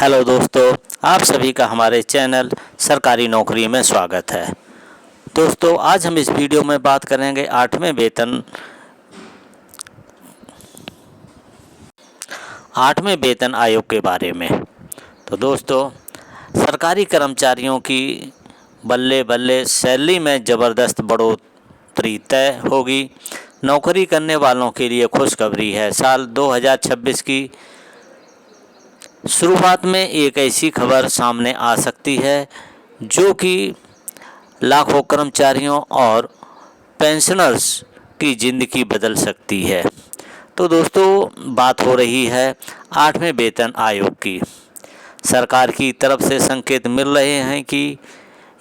Hello दोस्तों, आप सभी का हमारे चैनल सरकारी नौकरी में स्वागत है। दोस्तों, आज हम इस वीडियो में बात करेंगे 8वें वेतन आयोग के बारे में। तो दोस्तों, सरकारी कर्मचारियों की बल्ले बल्ले सैलरी में ज़बरदस्त बढ़ोतरी तय होगी। नौकरी करने वालों के लिए खुशखबरी है। साल 2026 की शुरुआत में एक ऐसी खबर सामने आ सकती है जो कि लाखों कर्मचारियों और पेंशनर्स की ज़िंदगी बदल सकती है। तो दोस्तों, बात हो रही है 8वें वेतन आयोग की। सरकार की तरफ से संकेत मिल रहे हैं कि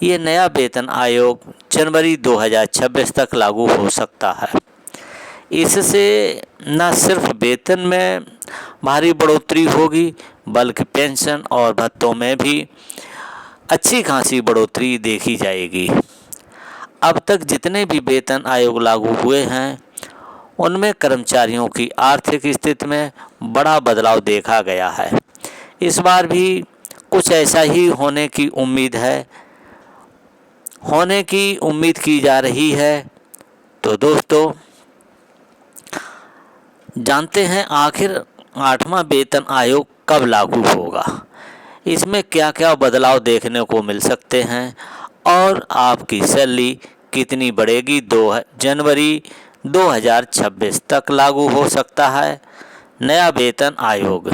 ये नया वेतन आयोग जनवरी 2026 तक लागू हो सकता है। इससे न सिर्फ वेतन में भारी बढ़ोतरी होगी, बल्कि पेंशन और भत्तों में भी अच्छी खासी बढ़ोतरी देखी जाएगी। अब तक जितने भी वेतन आयोग लागू हुए हैं, उनमें कर्मचारियों की आर्थिक स्थिति में बड़ा बदलाव देखा गया है। इस बार भी कुछ ऐसा ही होने की उम्मीद की जा रही है। तो दोस्तों, जानते हैं आखिर 8वां वेतन आयोग कब लागू होगा, इसमें क्या क्या बदलाव देखने को मिल सकते हैं और आपकी सैलरी कितनी बढ़ेगी। जनवरी 2026 तक लागू हो सकता है नया वेतन आयोग।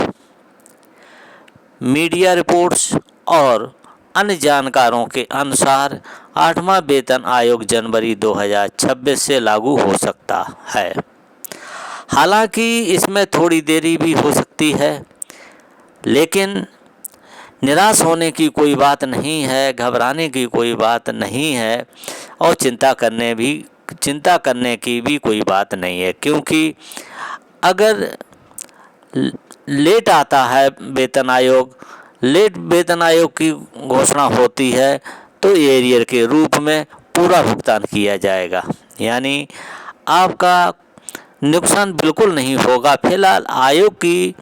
मीडिया रिपोर्ट्स और अन्य जानकारों के अनुसार 8वां वेतन आयोग जनवरी 2026 से लागू हो सकता है। हालांकि इसमें थोड़ी देरी भी हो सकती है, लेकिन निराश होने की कोई बात नहीं है, घबराने की कोई बात नहीं है और चिंता करने की भी कोई बात नहीं है, क्योंकि अगर लेट आता है लेट वेतन आयोग की घोषणा होती है तो एरियर के रूप में पूरा भुगतान किया जाएगा, यानी आपका नुकसान बिल्कुल नहीं होगा। फिलहाल आयोग की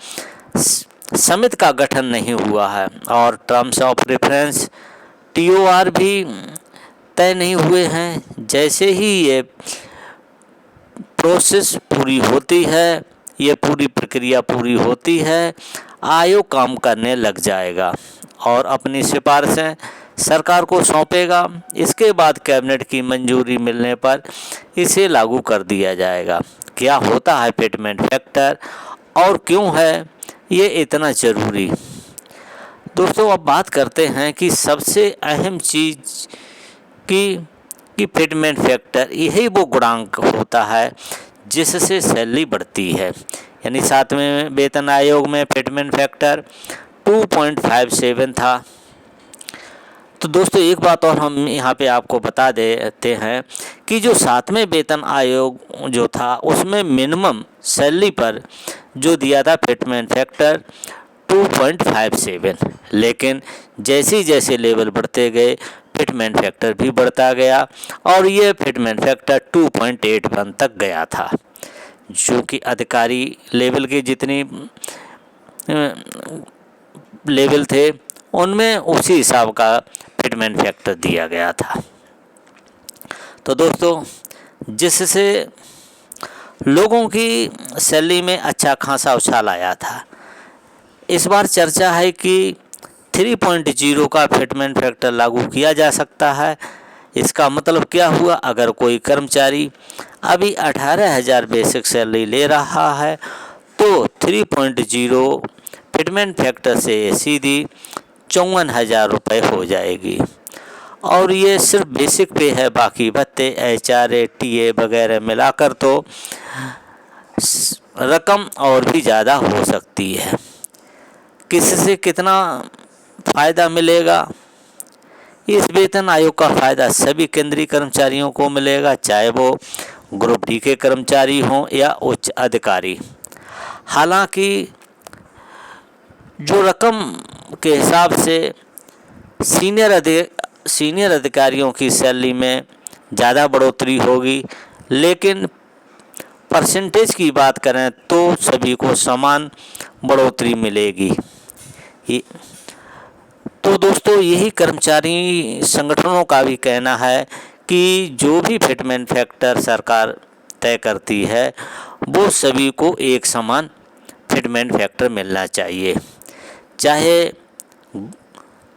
समिति का गठन नहीं हुआ है और टर्म्स ऑफ रेफरेंस TOR भी तय नहीं हुए हैं। जैसे ही ये प्रोसेस पूरी होती है, ये पूरी प्रक्रिया पूरी होती है, आयोग काम करने लग जाएगा और अपनी सिफारिशें सरकार को सौंपेगा। इसके बाद कैबिनेट की मंजूरी मिलने पर इसे लागू कर दिया जाएगा। क्या होता है फिटमेंट फैक्टर और क्यों है ये इतना ज़रूरी। दोस्तों, अब बात करते हैं कि सबसे अहम चीज़ कि फिटमेंट फैक्टर यही वो गुणांक होता है जिससे सैलरी बढ़ती है। यानी 7वें वेतन आयोग में फिटमेंट फैक्टर 2.57 था। तो दोस्तों, एक बात और हम यहाँ पे आपको बता देते हैं कि जो 7वें वेतन आयोग जो था, उसमें मिनिमम सैलरी पर जो दिया था फिटमेंट फैक्टर 2.57, लेकिन जैसे जैसे लेवल बढ़ते गए फिटमेंट फैक्टर भी बढ़ता गया और ये फिटमेंट फैक्टर 2.81 तक गया था, जो कि अधिकारी लेवल के जितनी लेवल थे उनमें उसी हिसाब का फिटमेंट फैक्टर दिया गया था। तो दोस्तों, जिससे लोगों की सैलरी में अच्छा खासा उछाल आया था। इस बार चर्चा है कि 3.0 का फिटमेंट फैक्टर लागू किया जा सकता है। इसका मतलब क्या हुआ, अगर कोई कर्मचारी अभी 18,000 बेसिक सैलरी ले रहा है तो 3.0 फिटमेंट फैक्टर से सीधी 54,000 रुपये हो जाएगी। और ये सिर्फ बेसिक पे है, बाकी भत्ते HRA TA वगैरह मिलाकर तो रकम और भी ज़्यादा हो सकती है। किससे कितना फ़ायदा मिलेगा। इस वेतन आयोग का फ़ायदा सभी केंद्रीय कर्मचारियों को मिलेगा, चाहे वो ग्रुप D के कर्मचारी हों या उच्च अधिकारी। हालांकि जो रकम के हिसाब से सीनियर अधिकारियों की सैलरी में ज़्यादा बढ़ोतरी होगी, लेकिन परसेंटेज की बात करें तो सभी को समान बढ़ोतरी मिलेगी। तो दोस्तों यही कर्मचारी संगठनों का भी कहना है कि जो भी फिटमेंट फैक्टर सरकार तय करती है वो सभी को एक समान फिटमेंट फैक्टर मिलना चाहिए, चाहे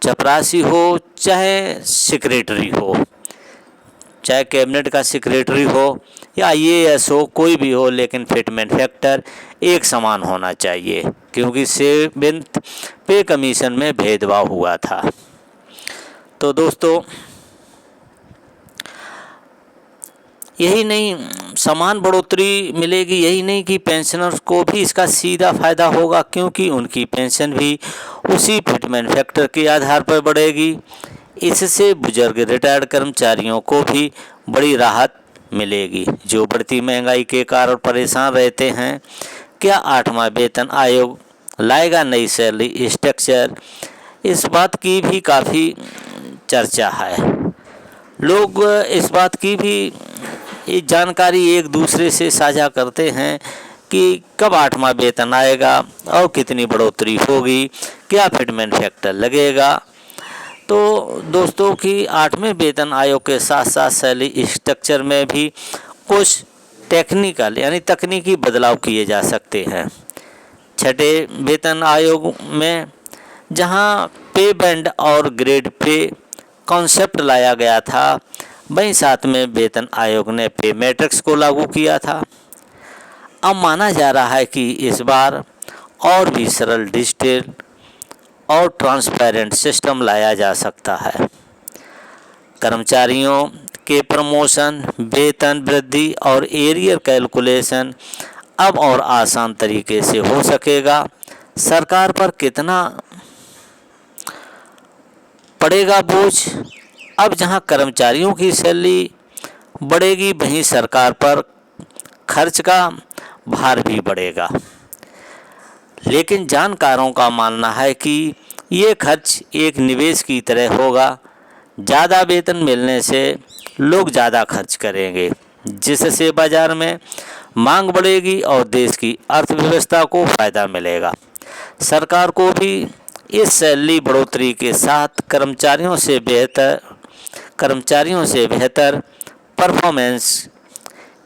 चपरासी हो, चाहे सेक्रेटरी हो, चाहे कैबिनेट का सेक्रेटरी हो या IAS हो, कोई भी हो, लेकिन फिटमेंट फैक्टर एक समान होना चाहिए, क्योंकि 7th पे कमीशन में भेदभाव हुआ था। तो दोस्तों यही नहीं, समान बढ़ोतरी मिलेगी, यही नहीं कि पेंशनर्स को भी इसका सीधा फ़ायदा होगा, क्योंकि उनकी पेंशन भी उसी फिटमेंट फैक्टर के आधार पर बढ़ेगी। इससे बुजुर्ग रिटायर्ड कर्मचारियों को भी बड़ी राहत मिलेगी, जो बढ़ती महंगाई के कारण परेशान रहते हैं। क्या 8वां वेतन आयोग लाएगा नई सैलरी स्ट्रक्चर? इस बात की भी काफ़ी चर्चा है। लोग इस बात की भी जानकारी एक दूसरे से साझा करते हैं कि कब 8वां वेतन आएगा और कितनी बढ़ोतरी होगी, क्या फिटमेंट फैक्टर लगेगा। तो दोस्तों कि 8वें वेतन आयोग के साथ साथ सैलरी स्ट्रक्चर में भी कुछ टेक्निकल यानी तकनीकी बदलाव किए जा सकते हैं। 6ठे वेतन आयोग में जहां पे बैंड और ग्रेड पे कॉन्सेप्ट लाया गया था, वहीं 7वें वेतन आयोग ने पे मैट्रिक्स को लागू किया था। अब माना जा रहा है कि इस बार और भी सरल, डिजिटल और ट्रांसपेरेंट सिस्टम लाया जा सकता है। कर्मचारियों के प्रमोशन, वेतन वृद्धि और एरियर कैलकुलेशन अब और आसान तरीके से हो सकेगा। सरकार पर कितना पड़ेगा बोझ? अब जहां कर्मचारियों की सैलरी बढ़ेगी, वहीं सरकार पर खर्च का भार भी बढ़ेगा। लेकिन जानकारों का मानना है कि ये खर्च एक निवेश की तरह होगा। ज़्यादा वेतन मिलने से लोग ज़्यादा खर्च करेंगे, जिससे बाज़ार में मांग बढ़ेगी और देश की अर्थव्यवस्था को फ़ायदा मिलेगा। सरकार को भी इस सैलरी बढ़ोतरी के साथ कर्मचारियों से बेहतर परफॉर्मेंस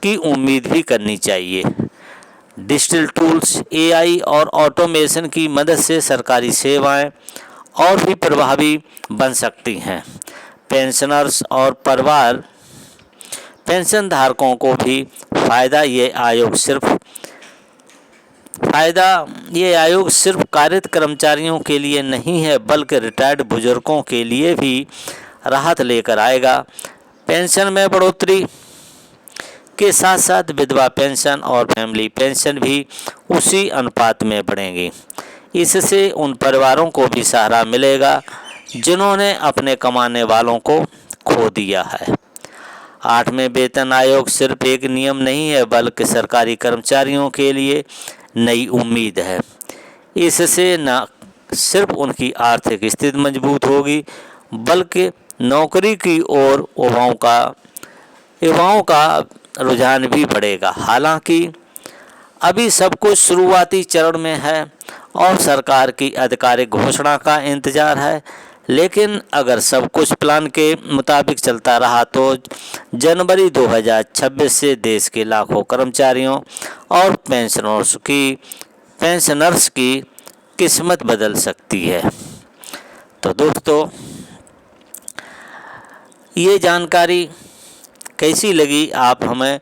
की उम्मीद भी करनी चाहिए। डिजिटल टूल्स, AI और ऑटोमेशन की मदद से सरकारी सेवाएं और भी प्रभावी बन सकती हैं। पेंशनर्स और परिवार पेंशन धारकों को भी फ़ायदा। ये आयोग सिर्फ कार्यरत कर्मचारियों के लिए नहीं है, बल्कि रिटायर्ड बुजुर्गों के लिए भी राहत लेकर आएगा। पेंशन में बढ़ोतरी के साथ साथ विधवा पेंशन और फैमिली पेंशन भी उसी अनुपात में बढ़ेंगी। इससे उन परिवारों को भी सहारा मिलेगा जिन्होंने अपने कमाने वालों को खो दिया है। 8वें वेतन आयोग सिर्फ एक नियम नहीं है, बल्कि सरकारी कर्मचारियों के लिए नई उम्मीद है। इससे न सिर्फ उनकी आर्थिक स्थिति मजबूत होगी, बल्कि नौकरी की ओर युवाओं का रुझान भी बढ़ेगा। हालांकि अभी सब कुछ शुरुआती चरण में है और सरकार की आधिकारिक घोषणा का इंतजार है, लेकिन अगर सब कुछ प्लान के मुताबिक चलता रहा तो जनवरी 2026 से देश के लाखों कर्मचारियों और पेंशनर्स की किस्मत बदल सकती है। तो दोस्तों ये जानकारी कैसी लगी आप हमें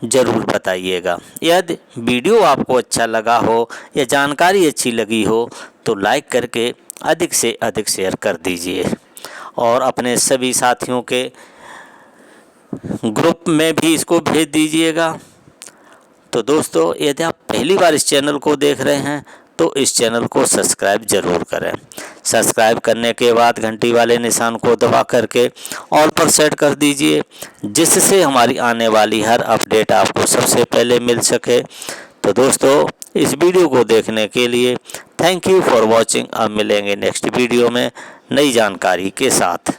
ज़रूर बताइएगा। यदि वीडियो आपको अच्छा लगा हो या जानकारी अच्छी लगी हो तो लाइक करके अधिक से अधिक शेयर कर दीजिए और अपने सभी साथियों के ग्रुप में भी इसको भेज दीजिएगा। तो दोस्तों यदि आप पहली बार इस चैनल को देख रहे हैं तो इस चैनल को सब्सक्राइब ज़रूर करें। सब्सक्राइब करने के बाद घंटी वाले निशान को दबा करके ऑल पर सेट कर दीजिए, जिससे हमारी आने वाली हर अपडेट आपको सबसे पहले मिल सके। तो दोस्तों इस वीडियो को देखने के लिए थैंक यू फॉर वॉचिंग। अब मिलेंगे नेक्स्ट वीडियो में नई जानकारी के साथ।